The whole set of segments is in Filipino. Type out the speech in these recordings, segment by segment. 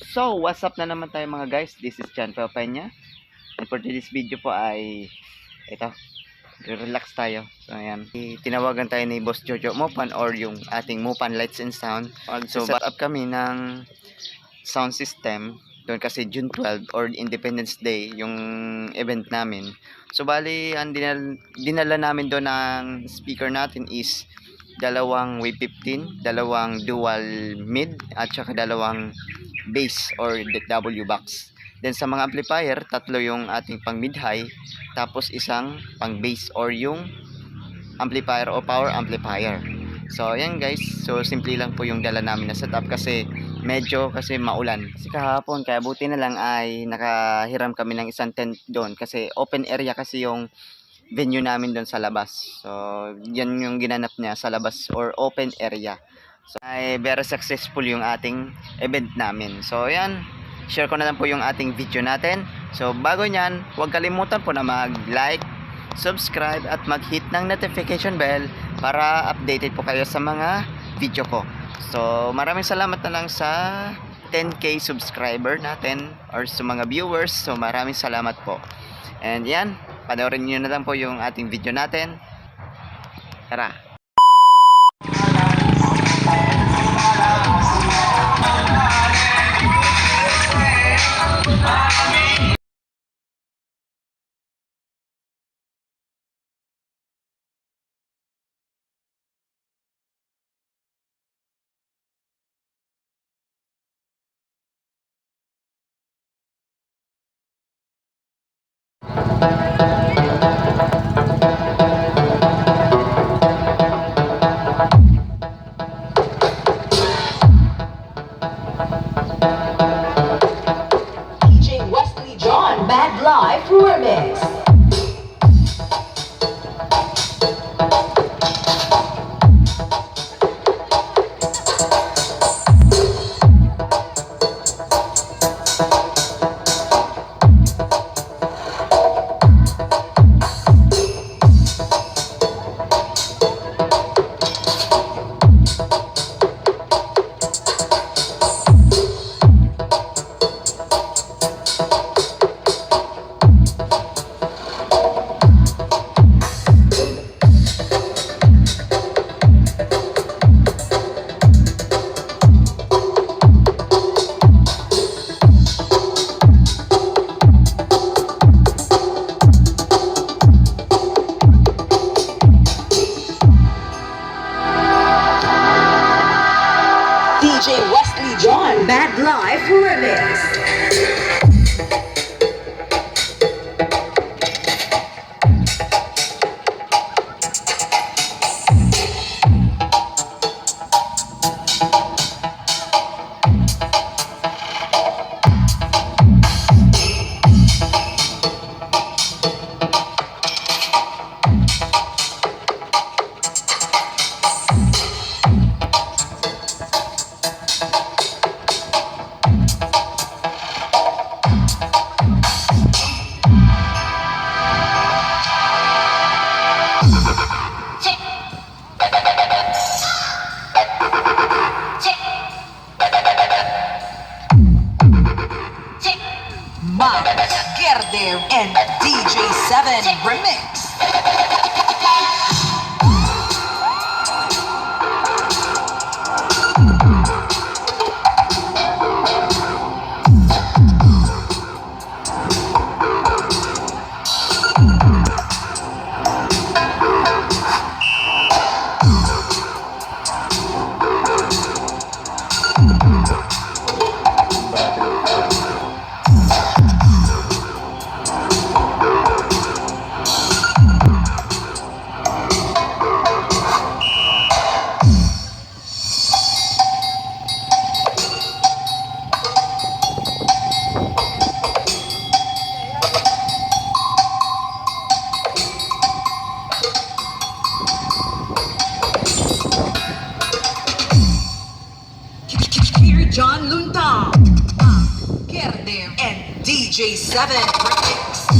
So, what's up na naman tayo mga guys? This is Chan Papanya. And for today's video po ay ito, relax tayo. So, ayan. Tinawagan tayo ni Boss Jojo Mopan or yung ating Mopan Lights and Sound. So, set up kami ng sound system doon kasi June 12 or Independence Day yung event namin. So, bali, ang dinala namin doon ng speaker natin is dalawang Wave 15, dalawang dual mid at saka dalawang bass or W box. Then sa mga amplifier, tatlo yung ating pang mid high, tapos isang pang bass or yung amplifier o power amplifier. So ayan guys, so simple lang po yung dala namin na setup kasi medyo maulan. Kasi kahapon, kaya buti na lang ay nakahiram kami ng isang tent doon kasi open area kasi yung venue namin doon sa labas. So yan yung ginanap niya sa labas or open area. So, ay very successful yung ating event namin. So, ayan. Share ko na lang po yung ating video natin. So, bago nyan, huwag kalimutan po na mag-like, subscribe, at mag-hit ng notification bell para updated po kayo sa mga video ko. So, maraming salamat na lang sa 10k subscriber natin or sa mga viewers. So, maraming salamat po. And yan, panoorin nyo na lang po yung ating video natin. Tara! DJ Wesley John Bad Life Remix. DJ Wesley John Bad Life Remix. Max Gerdev and DJ7 Remix. John Lunta, Gerdev and DJ7 Remix.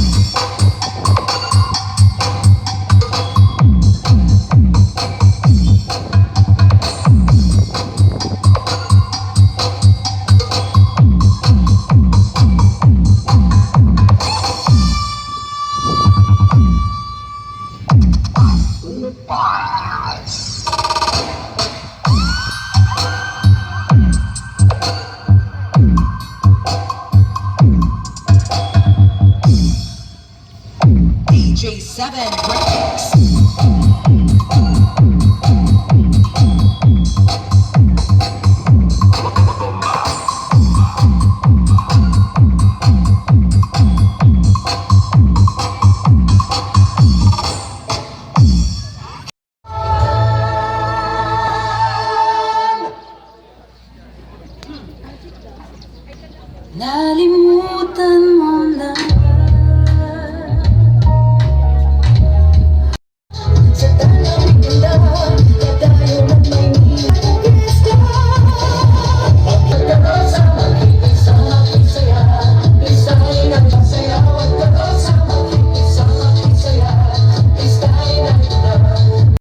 7 Remix. Nalimutan mo na sa tanang ganda na tayo ng Maynila fiesta. Pagkakaroon sa makikisa, makisaya, isa'y nagpasayaw. Pagkakaroon sa makikisa, makisaya, isa'y nagpasayaw.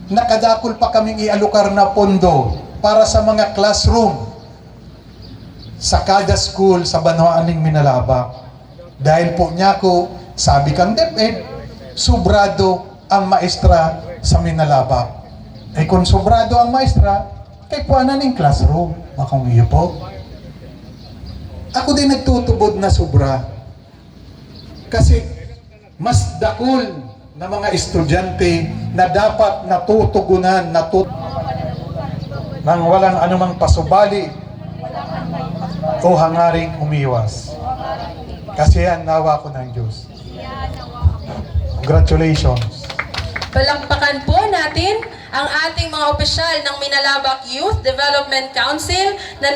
Nakadakol pa kaming ialokar na pondo para sa mga classroom sa kada school sa Banwaaning Minalabak. Dahil po niya ko, sabi kang DepEd, sobrado ang maestra sa Minalabak. Eh kung sobrado ang maestra, kay puwanan ng classroom. Bakong iyo po. Ako din nagtutubod na sobra. Kasi mas dakol na mga estudyante na dapat natutugunan nang walang anumang pasubali o hangaring umiwas. Kasi yan, nawa ko ng Diyos. Congratulations. Palakpakan po natin ang ating mga opisyal ng Minalabak Youth Development Council na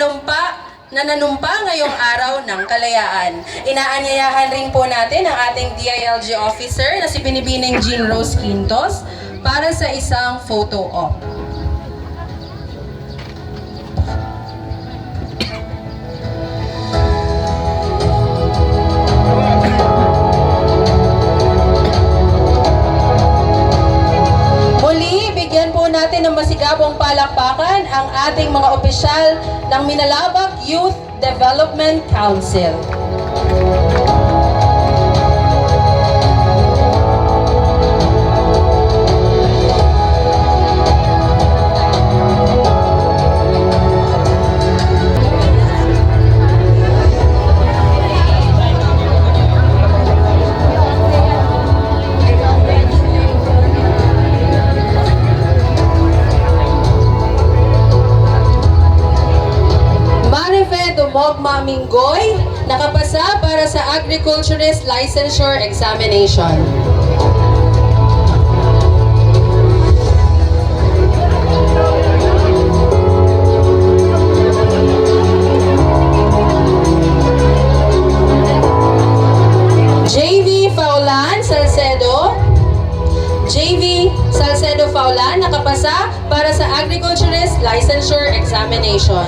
nanumpa ngayong araw ng kalayaan. Inaanyayahan rin po natin ang ating DILG officer na si Binibining Jean Rose Quintos para sa isang photo op. Muli, bigyan po natin ng masigabong palakpakan ang ating mga opisyal ng Minalabak Youth Development Council. Mogma Minggoy, nakapasa para sa Agriculturist Licensure Examination. JV Faulan Salcedo, Faulan, nakapasa para sa Agriculturist Licensure Examination.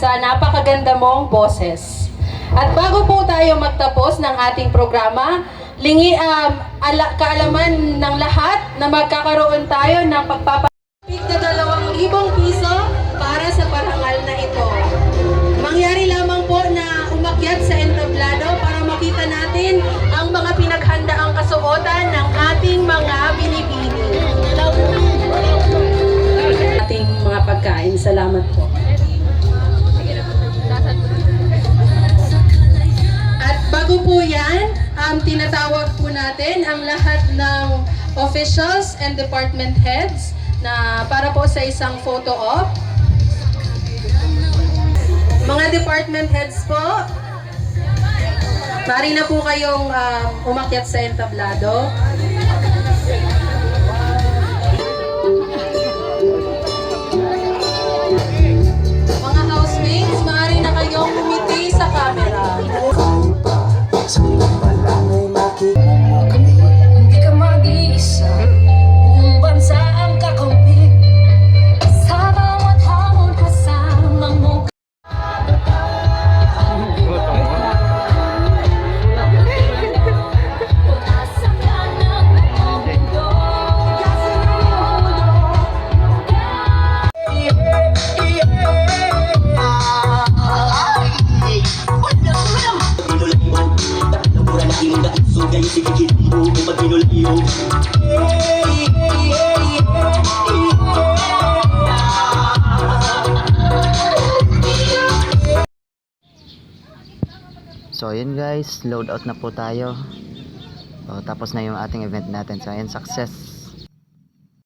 Sa napakaganda mong boses. At bago po tayo magtapos ng ating programa, kaalaman ng lahat na magkakaroon tayo ng pagpapapig na 2,000 piso para sa parangal na ito. Mangyari lamang po na umakyat sa entablado para makita natin ang mga pinaghandaang kasuotan ng ating mga binibini. Ating mga pagkain. Salamat po. Bago po yan, tinatawag po natin ang lahat ng officials and department heads na para po sa isang photo op. Mga department heads po, maaari na po kayong umakyat sa entablado. Mga housemates, maaari na kayong umiti sa camera. Hindi ka mag-iisa, buong bansa ang kakampi. Sa bawat hamon kasama mo. Asa ka ng mundo. So ayun guys, load out na po tayo. So, tapos na yung ating event natin. So ayun, success.